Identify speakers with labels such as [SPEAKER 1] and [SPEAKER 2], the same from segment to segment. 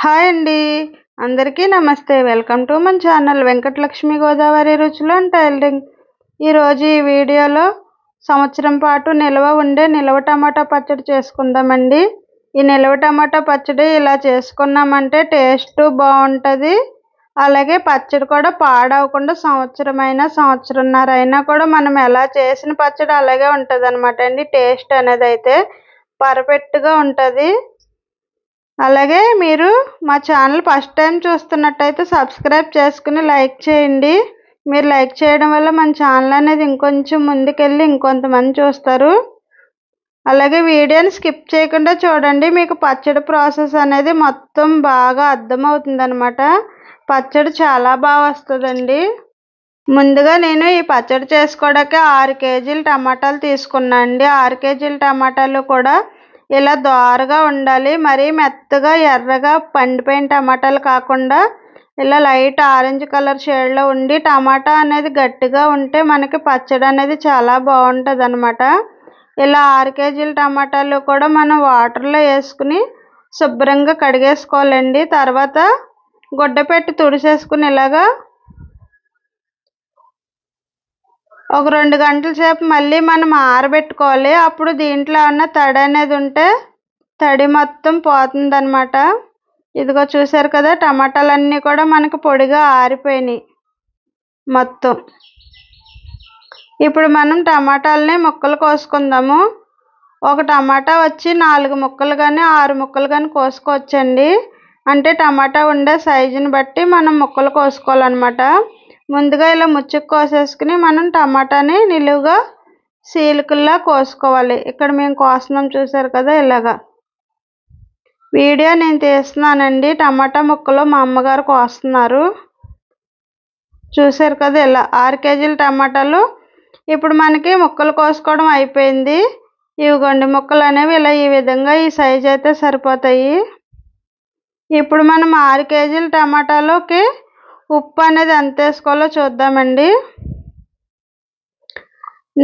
[SPEAKER 1] Hi అండి, అందరికీ నమస్తే. వెల్కమ్ టు మన ఛానల్ వెంకటలక్ష్మి గోదావరి రుచులు అండ్ టైలరింగ్. ఈరోజు ఈ వీడియోలో సంవత్సరం పాటు నిల్వ టమాటా పచ్చడి చేసుకుందామండి. ఈ నిల్వ టమాటా పచ్చడి ఇలా చేసుకున్నామంటే టేస్ట్ బాగుంటుంది. అలాగే పచ్చడి కూడా పాడవకుండా సంవత్సరన్నర అయినా కూడా మనం ఎలా చేసిన పచ్చడి అలాగే ఉంటుంది అనమాట అండి. టేస్ట్ అనేది అయితే పర్ఫెక్ట్గా ఉంటుంది. అలాగే మీరు మా ఛానల్ ఫస్ట్ టైం చూస్తున్నట్టయితే సబ్స్క్రైబ్ చేసుకుని లైక్ చేయండి. మీరు లైక్ చేయడం వల్ల మన ఛానల్ అనేది ఇంకొంచెం ముందుకెళ్ళి ఇంకొంతమంది చూస్తారు. అలాగే వీడియోని స్కిప్ చేయకుండా చూడండి. మీకు పచ్చడి ప్రాసెస్ అనేది మొత్తం బాగా అర్థమవుతుంది అనమాట. పచ్చడి చాలా బాగా వస్తుందండి. ముందుగా నేను ఈ పచ్చడి చేసుకోవడానికి 6 కేజీలు టమాటాలు తీసుకున్నాను అండి. 6 కేజీల టమాటాలు కూడా ఇలా దోరగా ఉండాలి. మరీ మెత్తగా ఎర్రగా పండిపోయిన టమాటాలు కాకుండా ఇలా లైట్ ఆరెంజ్ కలర్ షేడ్లో ఉండి టమాటా అనేది గట్టిగా ఉంటే మనకి పచ్చడి అనేది చాలా బాగుంటుంది అనమాట. ఇలా 6 కేజీల టమాటాలు కూడా మనం వాటర్లో వేసుకుని శుభ్రంగా కడిగేసుకోవాలండి. తర్వాత గుడ్డ పెట్టి తుడిసేసుకుని ఇలాగా ఒక 2 గంటల సేపు మళ్ళీ మనం ఆరబెట్టుకోవాలి. అప్పుడు దీంట్లో ఉన్న తడి అనేది ఉంటే తడి మొత్తం పోతుందన్నమాట. ఇదిగో చూసారు కదా, టమాటాలన్నీ కూడా మనకు పొడిగా ఆరిపోయినాయి మొత్తం. ఇప్పుడు మనం టమాటాలని ముక్కలు కోసుకుందాము. ఒక టమాటా వచ్చి 4 ముక్కలు కానీ 6 ముక్కలు కానీ కోసుకోవచ్చండి. అంటే టమాటా ఉండే సైజుని బట్టి మనం ముక్కలు కోసుకోవాలన్నమాట. ముందుగా ఇలా ముచ్చుకు కోసేసుకుని మనం టమాటాని నిలువుగా సీలికల్లా కోసుకోవాలి. ఇక్కడ మేము కోస్తున్నాం చూసారు కదా, ఇలాగా. వీడియో నేను తీస్తున్నానండి, టమాటా ముక్కలు మా అమ్మగారు కోస్తున్నారు. చూసారు కదా, ఇలా 6 కేజీల టమాటాలు. ఇప్పుడు మనకి ముక్కలు కోసుకోవడం అయిపోయింది. ఇవిగోండి ముక్కలు అనేవి ఇలా ఈ విధంగా ఈ సైజు అయితే సరిపోతాయి. ఇప్పుడు మనం 6 కేజీల టమాటాలోకి ఉప్పు అనేది ఎంత వేసుకోవాలో చూద్దామండి.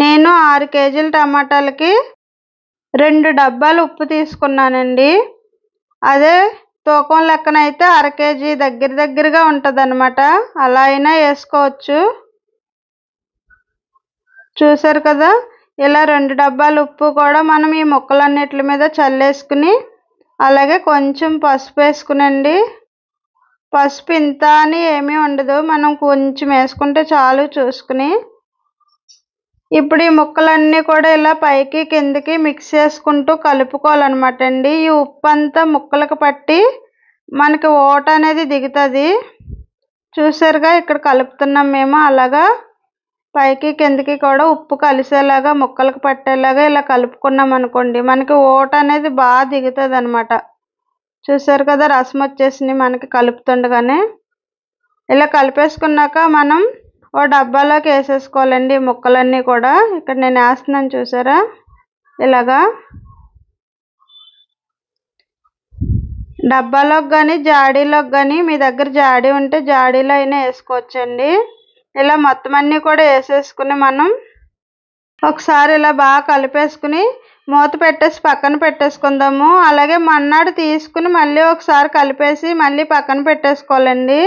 [SPEAKER 1] నేను 6 కేజీల టమాటాలకి 2 డబ్బాలు ఉప్పు తీసుకున్నానండి. అదే తూకం లెక్కన అయితే 1/2 కేజీ దగ్గరగా ఉంటుంది అనమాట. అలా అయినా వేసుకోవచ్చు. చూసారు కదా, ఇలా 2 డబ్బాలు ఉప్పు కూడా మనం ఈ ముక్కలన్నిటి మీద చల్లేసుకుని అలాగే కొంచెం పసుపు వేసుకునండి. పసుపు ఇంత అని ఏమీ ఉండదు, మనం కొంచెం వేసుకుంటే చాలు చూసుకుని. ఇప్పుడు ఈ ముక్కలన్నీ కూడా ఇలా పైకి కిందకి మిక్స్ చేసుకుంటూ కలుపుకోవాలన్నమాట అండి. ఈ ఉప్పు అంతా ముక్కలకు పట్టి మనకి ఓట అనేది దిగుతుంది. చూసారుగా, ఇక్కడ కలుపుతున్నాం మేము. అలాగా పైకి కిందకి కూడా ఉప్పు కలిసేలాగా ముక్కలకు పట్టేలాగా ఇలా కలుపుకున్నాం అనుకోండి, మనకి ఓట అనేది బాగా దిగుతుంది అనమాట. చూసారు కదా, రసం వచ్చేసింది మనకి కలుపుతుండగానే. ఇలా కలిపేసుకున్నాక మనం ఓ డబ్బాలోకి వేసేసుకోవాలండి ఈ ముక్కలన్నీ కూడా. ఇక్కడ నేను వేస్తున్నాను చూసారా, ఇలాగా. డబ్బాలోకి కానీ జాడీలోకి కానీ, మీ దగ్గర జాడీ ఉంటే జాడీలో అయినా వేసుకోవచ్చండి. ఇలా మొత్తం అన్నీ కూడా వేసేసుకుని మనం ఒకసారి ఇలా బాగా కలిపేసుకుని మూత పెట్టేసి పక్కన పెట్టేసుకుందాము. అలాగే మన్నాడు తీసుకుని మళ్ళీ ఒకసారి కలిపేసి మళ్ళీ పక్కన పెట్టేసుకోవాలండి.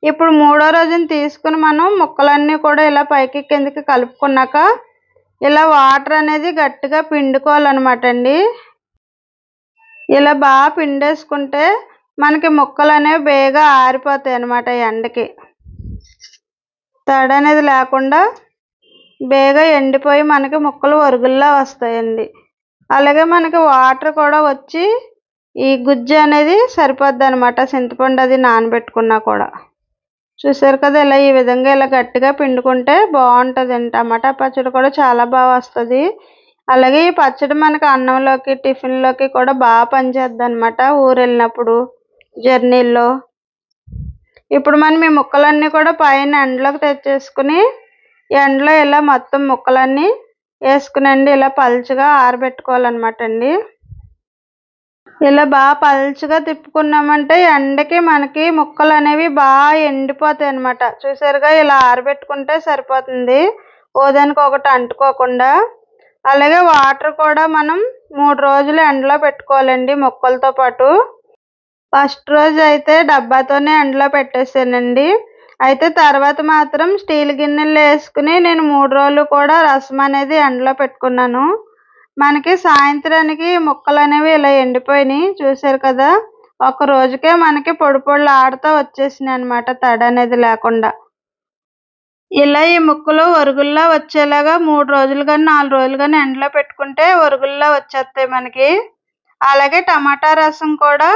[SPEAKER 1] ఇప్పుడు 3వ రోజున తీసుకుని మనం ముక్కలన్నీ కూడా ఇలా పైకి కిందకి కలుపుకున్నాక ఇలా వాటర్ అనేది గట్టిగా పిండుకోవాలన్నమాట అండి. ఇలా బాగా పిండేసుకుంటే మనకి ముక్కలు అనేవి బేగా ఆరిపోతాయి అన్నమాట. ఎండకి తడి అనేది లేకుండా బేగా ఎండిపోయి మనకి ముక్కలు ఒరుగుల్లా వస్తాయండి. అలాగే మనకి వాటర్ కూడా వచ్చి ఈ గుజ్జు అనేది సరిపోద్ది అనమాట, చింతపండు అది నానబెట్టుకున్నా కూడా. చూసారు కదా, ఇలా ఈ విధంగా ఇలా గట్టిగా పిండుకుంటే బాగుంటుందండి. టమాటా పచ్చడి కూడా చాలా బాగా వస్తుంది. అలాగే ఈ పచ్చడి మనకి అన్నంలోకి టిఫిన్లోకి కూడా బాగా పనిచేద్ది అనమాట, ఊరు వెళ్ళినప్పుడు జర్నీల్లో. ఇప్పుడు మనం ఈ ముక్కలన్నీ కూడా పైన ఎండలోకి తెచ్చేసుకుని ఎండలో ఇలా మొత్తం ముక్కలన్నీ వేసుకునండి ఇలా పలుచగా ఆరబెట్టుకోవాలన్నమాట అండి. ఇలా బాగా పలుచగా తిప్పుకున్నామంటే ఎండకి మనకి ముక్కలు అనేవి బాగా ఎండిపోతాయి అన్నమాట. చూసారుగా, ఇలా ఆరబెట్టుకుంటే సరిపోతుంది, ఓదానికి ఒకటి అంటుకోకుండా. అలాగే వాటర్ కూడా మనం 3 రోజులు ఎండలో పెట్టుకోవాలండి ముక్కలతో పాటు. ఫస్ట్ రోజు అయితే డబ్బాతోనే ఎండలో పెట్టేసానండి. అయితే తర్వాత మాత్రం స్టీల్ గిన్నెల్లో వేసుకుని నేను 3 రోజులు కూడా రసం అనేది ఎండలో పెట్టుకున్నాను. మనకి సాయంత్రానికి ముక్కలనేవి ఇలా ఎండిపోయినాయి చూసారు కదా! ఒక రోజుకే మనకి పొడి పొడిలాడుతా వచ్చేసినాయన్నమాట తడనేది లేకుండా. ఇలా ఈ ముక్కలు ఒరుగుల్లా వచ్చేలాగా 3 రోజులు గాని, 4 రోజులు గాని ఎండలో పెట్టుకుంటే ఒరుగుల్లా వచ్చేస్తాయి మనకి. అలాగే టమాటా రసం కూడా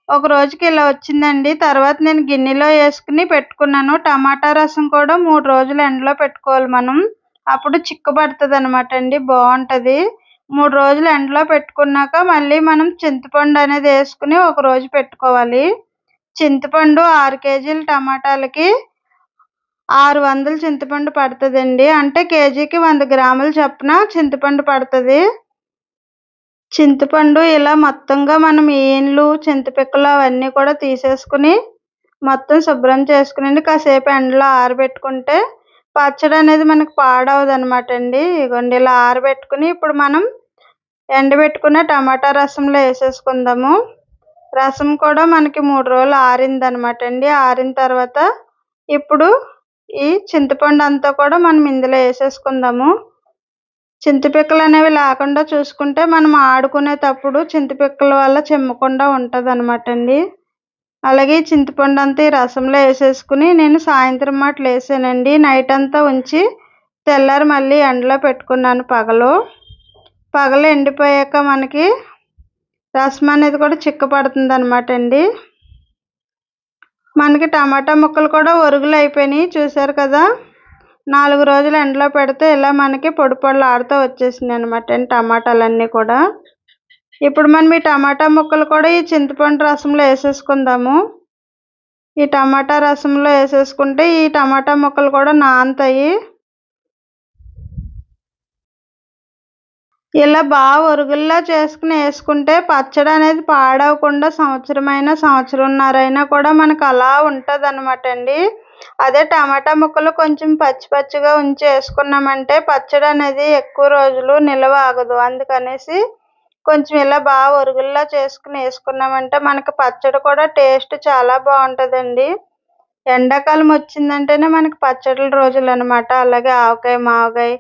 [SPEAKER 1] ఒక రోజుకి ఇలా వచ్చిందండి. తర్వాత నేను గిన్నెలో వేసుకుని పెట్టుకున్నాను. టమాటా రసం కూడా 3 రోజులు ఎండలో పెట్టుకోవాలి మనం. అప్పుడు చిక్కబడుతుందనమాట అండి. బావుంటది. 3 రోజులు ఎండలో పెట్టుకున్నాక మళ్ళీ మనం చింతపండు అనేది వేసుకుని ఒక రోజు పెట్టుకోవాలి. చింతపండు 6 కేజీల టమాటాలకి 600 చింతపండు పడతదండి. అంటే కేజీకి 100 గ్రాములు చొప్పున చింతపండు పడతది. చింతపండు ఇలా మొత్తంగా మనం ఈన్లు, చింతపిక్కలు అవన్నీ కూడా తీసేసుకుని మొత్తం శుభ్రం చేసుకునండి కాసేపు ఎండలో ఆరబెట్టుకుంటే పచ్చడి అనేది మనకు పాడవదనమాట అండి. ఇగోండి ఇలా ఆరబెట్టుకుని ఇప్పుడు మనం ఎండబెట్టుకున్న టమాటా రసంలో వేసేసుకుందాము. రసం కూడా మనకి 3 రోజులు ఆరిందనమాట అండి. ఆరిన తర్వాత ఇప్పుడు ఈ చింతపండు అంతా కూడా మనం ఇందులో వేసేసుకుందాము. చింతపిక్కలు అనేవి లేకుండా చూసుకుంటే మనం ఆడుకునేటప్పుడు చింతపిక్కల వల్ల చిమ్మకుండా ఉంటుందన్నమాట అండి. అలాగే చింతపండు అంతా ఈ రసంలో వేసేసుకుని నేను సాయంత్రం మాటలు వేసానండి. నైట్ అంతా ఉంచి తెల్లారి మళ్ళీ ఎండలో పెట్టుకున్నాను పగలు ఎండిపోయాక మనకి రసం అనేది కూడా చిక్కపడుతుందన్నమాట అండి. మనకి టమాటా ముక్కలు కూడా ఒరుగులు అయిపోయినాయి చూసారు కదా! 4 రోజులు ఎండలో పెడితే ఇలా మనకి పొడి పొడిలాడుతూ వచ్చేసినాయి అనమాట అండి టమాటాలన్నీ కూడా. ఇప్పుడు మనం ఈ టమాటా ముక్కలు కూడా ఈ చింతపండు రసంలో వేసేసుకుందాము. ఈ టమాటా రసంలో వేసేసుకుంటే ఈ టమాటా ముక్కలు కూడా నానతాయి. ఇలా బాగా ఒరుగుల్లా చేసుకుని వేసుకుంటే పచ్చడి అనేది పాడవకుండా సంవత్సరమైనా సంవత్సరంన్నరైనా కూడా మనకు అలా ఉంటుందన్నమాట అండి. అదే టమాటా ముక్కలు కొంచెం పచ్చి పచ్చిగా ఉంచి వేసుకున్నామంటే పచ్చడి అనేది ఎక్కువ రోజులు నిల్వ ఆగదు. అందుకనేసి కొంచెం ఇలా బాగా ఒరుగుల్లా చేసుకుని వేసుకున్నామంటే మనకి పచ్చడి కూడా టేస్ట్ చాలా బాగుంటుందండి. ఎండాకాలం వచ్చిందంటేనే మనకి పచ్చడిల రోజులు అనమాట. అలాగే ఆవకాయ, మావకాయ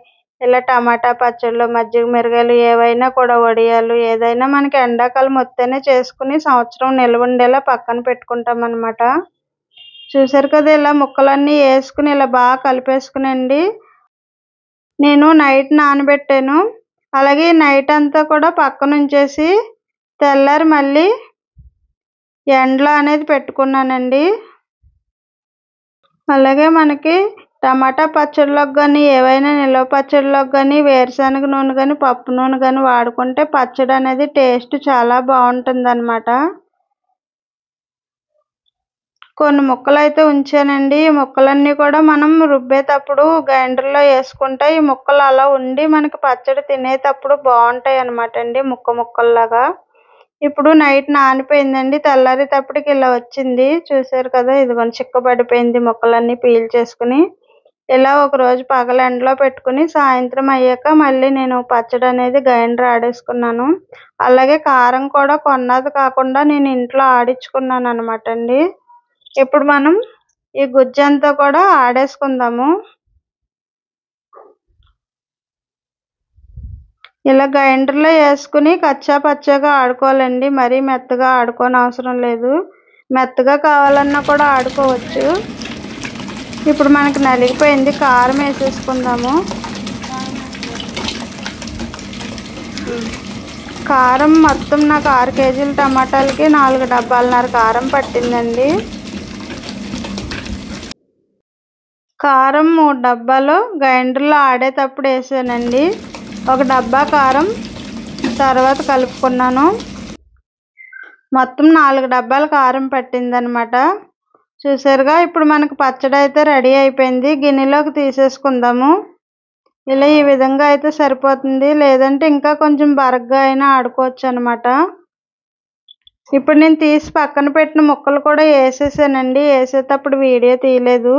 [SPEAKER 1] ఇలా టమాటా పచ్చళ్ళు, మజ్జిగ మిరగాయలు ఏవైనా కూడా వడియాలు ఏదైనా మనకి ఎండాకాలం వస్తేనే చేసుకుని సంవత్సరం నిల్వ ఉండేలా పక్కన పెట్టుకుంటామన్నమాట. చూసారు కదా! ఇలా ముక్కలన్నీ వేసుకుని ఇలా బాగా కలిపేసుకునండి. నేను నైట్ నానబెట్టాను. అలాగే నైట్ అంతా కూడా పక్కన ఉంచేసి తెల్లారి మళ్ళీ ఎండలో అనేది పెట్టుకున్నానండి. అలాగే మనకి టమాటా పచ్చడిలోకి కానీ ఏవైనా నిల్వ పచ్చడిలోకి కానీ వేరుశనగ నూనె కానీ పప్పు నూనె కానీ వాడుకుంటే పచ్చడి అనేది టేస్ట్ చాలా బాగుంటుందన్నమాట. కొన్ని ముక్కలు అయితే ఉంచానండి. ఈ ముక్కలన్నీ కూడా మనం రుబ్బేటప్పుడు గ్రైండర్లో వేసుకుంటే ఈ ముక్కలు అలా ఉండి మనకి పచ్చడి తినేటప్పుడు బాగుంటాయి అన్నమాట అండి ముక్కల్లాగా. ఇప్పుడు నైట్ నానిపోయిందండి. తెల్లారేటప్పటికి ఇలా వచ్చింది చూసారు కదా! ఇదిగోండి చిక్కబడిపోయింది ముక్కలన్నీ పీల్చేసుకుని. ఇలా ఒకరోజు పగలు ఎండలో పెట్టుకుని సాయంత్రం అయ్యాక మళ్ళీ నేను పచ్చడి అనేది గ్రైండర్ ఆడేసుకున్నాను. అలాగే కారం కూడా కొన్నది కాకుండా నేను ఇంట్లో ఆడించుకున్నాను అనమాట అండి. ఇప్పుడు మనం ఈ గుజ్జంతా కూడా ఆడేసుకుందాము. ఇలా గ్రైండర్లో వేసుకుని కచ్చా పచ్చాగా ఆడుకోవాలండి. మరీ మెత్తగా ఆడుకోనవసరం లేదు. మెత్తగా కావాలన్నా కూడా ఆడుకోవచ్చు. ఇప్పుడు మనకి నలిగిపోయింది. కారం వేసేసుకుందాము. కారం మొత్తం నాకు 6 కేజీల టమాటాలకి 4 డబ్బాలన్నర కారం పట్టిందండి. కారం 3 డబ్బాలు గ్రైండర్లో ఆడేటప్పుడు వేసానండి. ఒక డబ్బా కారం తర్వాత కలుపుకున్నాను. మొత్తం 4 డబ్బాల కారం పట్టిందనమాట. చూసారుగా! ఇప్పుడు మనకు పచ్చడి అయితే రెడీ అయిపోయింది. గిన్నెలోకి తీసేసుకుందాము. ఇలా ఈ విధంగా అయితే సరిపోతుంది. లేదంటే ఇంకా కొంచెం బరగ్గా అయినా ఆడుకోవచ్చు అనమాట. ఇప్పుడు నేను తీసి పక్కన పెట్టిన ముక్కలు కూడా వేసేసానండి. వేసేటప్పుడు వీడియో తీయలేదు.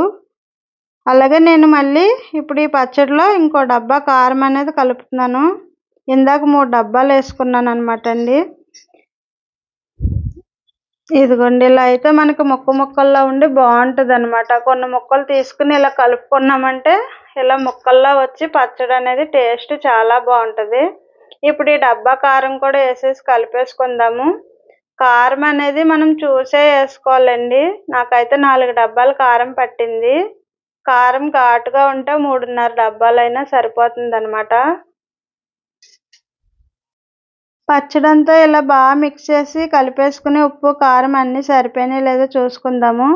[SPEAKER 1] అలాగే నేను మళ్ళీ ఇప్పుడు ఈ పచ్చడిలో ఇంకో డబ్బా కారం అనేది కలుపుతున్నాను. ఇందాక 3 డబ్బాలు వేసుకున్నాను అనమాట అండి. ఇదిగోండి ఇలా అయితే మనకి ముక్కల్లో ఉండి బాగుంటుంది అనమాట. కొన్ని ముక్కలు తీసుకుని ఇలా కలుపుకున్నామంటే ఇలా ముక్కల్లో వచ్చి పచ్చడి అనేది టేస్ట్ చాలా బాగుంటుంది. ఇప్పుడు ఈ డబ్బా కారం కూడా వేసేసి కలిపేసుకుందాము. కారం అనేది మనం చూసే వేసుకోవాలండి. నాకైతే 4 డబ్బాలు కారం పట్టింది. కారం ఘాటుగా ఉంటే 3.5 డబ్బాలైనా సరిపోతుంది అనమాట. పచ్చడంతా ఇలా బాగా మిక్స్ చేసి కలిపేసుకుని ఉప్పు కారం అన్నీ సరిపోయినాయి లేదో చూసుకుందాము.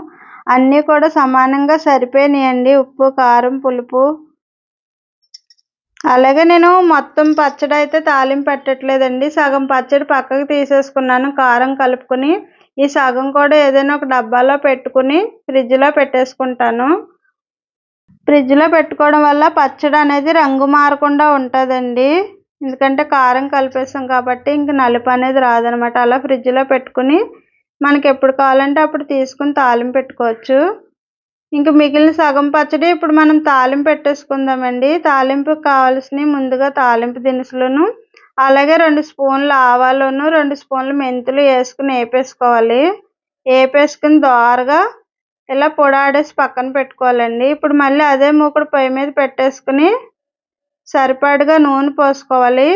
[SPEAKER 1] అన్నీ కూడా సమానంగా సరిపోయినాయండి, ఉప్పు కారం పులుపు. అలాగే నేను మొత్తం పచ్చడి అయితే తాలింపు పెట్టట్లేదండి. సగం పచ్చడి పక్కకు తీసేసుకున్నాను కారం కలుపుకుని. ఈ సగం కూడా ఏదైనా ఒక డబ్బాలో పెట్టుకుని ఫ్రిడ్జ్లో పెట్టేసుకుంటాను. ఫ్రిడ్జ్లో పెట్టుకోవడం వల్ల పచ్చడి అనేది రంగు మారకుండా ఉంటుందండి. ఎందుకంటే కారం కలిపేసాం కాబట్టి ఇంక నలుపు అనేది రాదనమాట. అలా ఫ్రిడ్జ్లో పెట్టుకుని మనకి ఎప్పుడు కావాలంటే అప్పుడు తీసుకుని తాలింపు పెట్టుకోవచ్చు. ఇంక మిగిలిన సగం పచ్చడి ఇప్పుడు మనం తాలింపు పెట్టేసుకుందామండి. తాలింపుకి కావాల్సినవి ముందుగా తాలింపు దినుసులను, అలాగే 2 స్పూన్ల ఆవాలును 2 స్పూన్ల మెంతులు వేసుకుని వేపేసుకోవాలి. వేపేసుకుని దోరగా ఇలా పొడాడేసి పక్కన పెట్టుకోవాలండి. ఇప్పుడు మళ్ళీ అదే మూకుడు పొయ్యి మీద పెట్టేసుకుని సరిపడగా నూనె పోసుకోవాలి.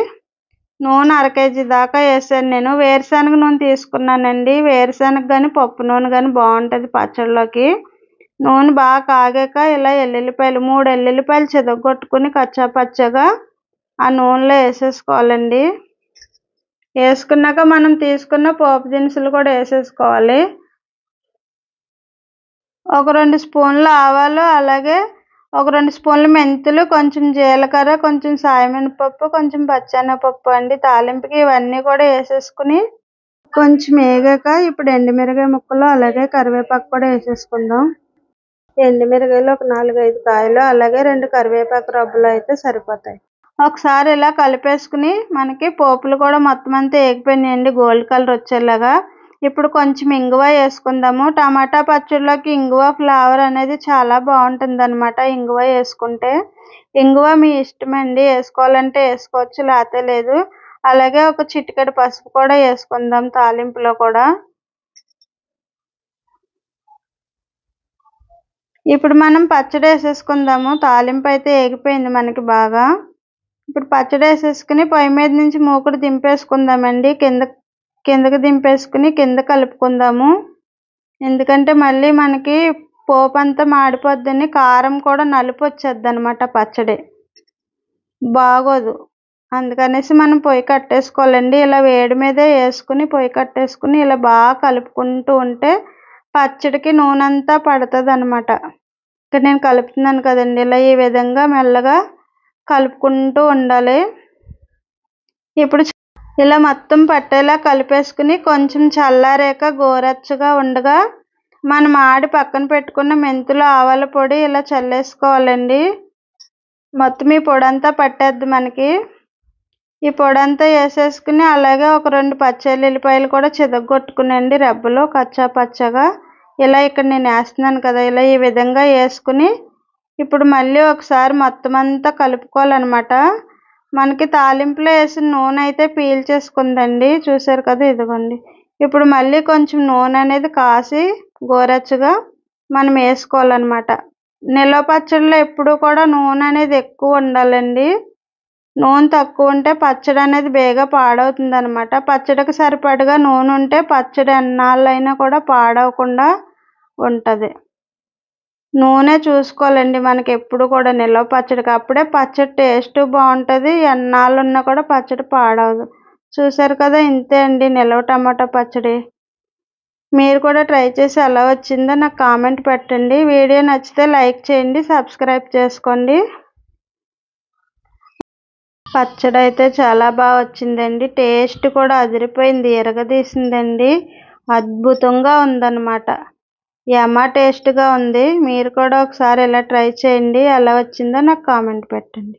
[SPEAKER 1] నూనె 1/2 కేజీ దాకా వేసాను నేను. వేరుశనగ నూనె తీసుకున్నానండి. వేరుశనగ కానీ పప్పు నూనె కానీ బాగుంటుంది పచ్చడిలోకి. నూనె బాగా కాగాక ఇలా 3 ఎల్లుల్లిపాయలు చితగొట్టుకుని కచ్చాపచ్చగా ఆ నూనెలో వేసేసుకోవాలండి. వేసుకున్నాక మనం తీసుకున్న పోపు దినుసులు కూడా వేసేసుకోవాలి. ఒక 2 స్పూన్ల ఆవాలు, అలాగే ఒక 2 స్పూన్ల మెంతులు, కొంచెం జీలకర్ర, కొంచెం సాయమినపప్పు, కొంచెం పచ్చెనగపప్పు అండి తాలింపుకి. ఇవన్నీ కూడా వేసేసుకుని కొంచెం వేగాక ఇప్పుడు ఎండుమిరగాయ ముక్కలు, అలాగే కరివేపాకు కూడా వేసేసుకుందాం. ఎండుమిరగాయలు ఒక 4-5 కాయలు, అలాగే 2 కరివేపాకు రబ్బలు అయితే సరిపోతాయి. ఒకసారి ఇలా కలిపేసుకుని మనకి పోపులు కూడా మొత్తం అంతా వేగిపోయినాయండి గోల్డ్ కలర్ వచ్చేలాగా. ఇప్పుడు కొంచెం ఇంగువ వేసుకుందాము. టమాటా పచ్చడిలోకి ఇంగువ ఫ్లేవర్ అనేది చాలా బాగుంటుంది అనమాట ఇంగువ వేసుకుంటే. ఇంగువ మీ ఇష్టమండి, వేసుకోవాలంటే వేసుకోవచ్చు లేకపోతే లేదు. అలాగే ఒక చిటికెడు పసుపు కూడా వేసుకుందాం తాలింపులో కూడా. ఇప్పుడు మనం పచ్చడి వేసేసుకుందాము. తాలింపు అయితే వేగిపోయింది మనకి బాగా. ఇప్పుడు పచ్చడి వేసేసుకుని పొయ్యి మీద నుంచి మూకుడు దింపేసుకుందామండి. కిందకి దింపేసుకుని కింద కలుపుకుందాము. ఎందుకంటే మళ్ళీ మనకి పోపు అంతా మాడిపోద్దని, కారం కూడా నలుపు వచ్చేద్ది అనమాట పచ్చడి, బాగోదు. అందుకనేసి మనం పొయ్యి కట్టేసుకోవాలండి. ఇలా వేడి మీదే వేసుకుని పొయ్యి కట్టేసుకుని ఇలా బాగా కలుపుకుంటూ ఉంటే పచ్చడికి నూనె అంతా పడుతుంది అనమాట. ఇక్కడ నేను కలుపుతున్నాను కదండి, ఇలా ఈ విధంగా మెల్లగా కలుపుకుంటూ ఉండాలి. ఇప్పుడు ఇలా మొత్తం పట్టేలా కలిపేసుకుని కొంచెం చల్లారాక గోరెచ్చగా ఉండగా మనం ఆడి పక్కన పెట్టుకున్న మెంతులు ఆవాల పొడి ఇలా చల్లేసుకోవాలండి. మొత్తం ఈ పొడి అంతా పట్టేద్ది మనకి. ఈ పొడి అంతా వేసేసుకుని అలాగే ఒక 2 పచ్చెల్లిపాయలు కూడా చితగొట్టుకునండి రెబ్బలు కచ్చాపచ్చగా. ఇలా ఇక్కడ నేను వేస్తున్నాను కదా, ఇలా ఈ విధంగా వేసుకుని ఇప్పుడు మళ్ళీ ఒకసారి మొత్తం అంతా కలుపుకోవాలన్నమాట. మనకి తాలింపులో వేసిన నూనె అయితే పీల్చేసుకుందండి, చూసారు కదా, ఇదిగోండి. ఇప్పుడు మళ్ళీ కొంచెం నూనె అనేది కాసి గోరెచ్చగా మనం వేసుకోవాలన్నమాట. నిల్వ పచ్చడిలో ఎప్పుడు కూడా నూనె అనేది ఎక్కువ ఉండాలండి. నూనె తక్కువ ఉంటే పచ్చడి అనేది బేగా పాడవుతుంది అనమాట. పచ్చడికి సరిపడగా నూనె ఉంటే పచ్చడి ఎన్నాళ్ళైనా కూడా పాడవకుండా ఉంటుంది. నూనె చూసుకోవాలండి మనకి ఎప్పుడు కూడా నిల్వ పచ్చడికి. అప్పుడే పచ్చడి టేస్ట్ బాగుంటుంది, ఎన్నాళ్ళు ఉన్నా కూడా పచ్చడి పాడవదు. చూసారు కదా, ఇంతే అండి నిల్వ టమాటా పచ్చడి. మీరు కూడా ట్రై చేసి ఎలా వచ్చిందో నాకు కామెంట్ పెట్టండి. వీడియో నచ్చితే లైక్ చేయండి, సబ్స్క్రైబ్ చేసుకోండి. పచ్చడి అయితే చాలా బాగా వచ్చిందండి. టేస్ట్ కూడా అదిరిపోయింది, ఎరగదీసిందండి. అద్భుతంగా ఉందన్నమాట. యమ్మ టేస్ట్గా ఉంది. మీరు కూడా ఒకసారి ఇలా ట్రై చేయండి, ఎలా వచ్చిందో నాకు కామెంట్ పెట్టండి.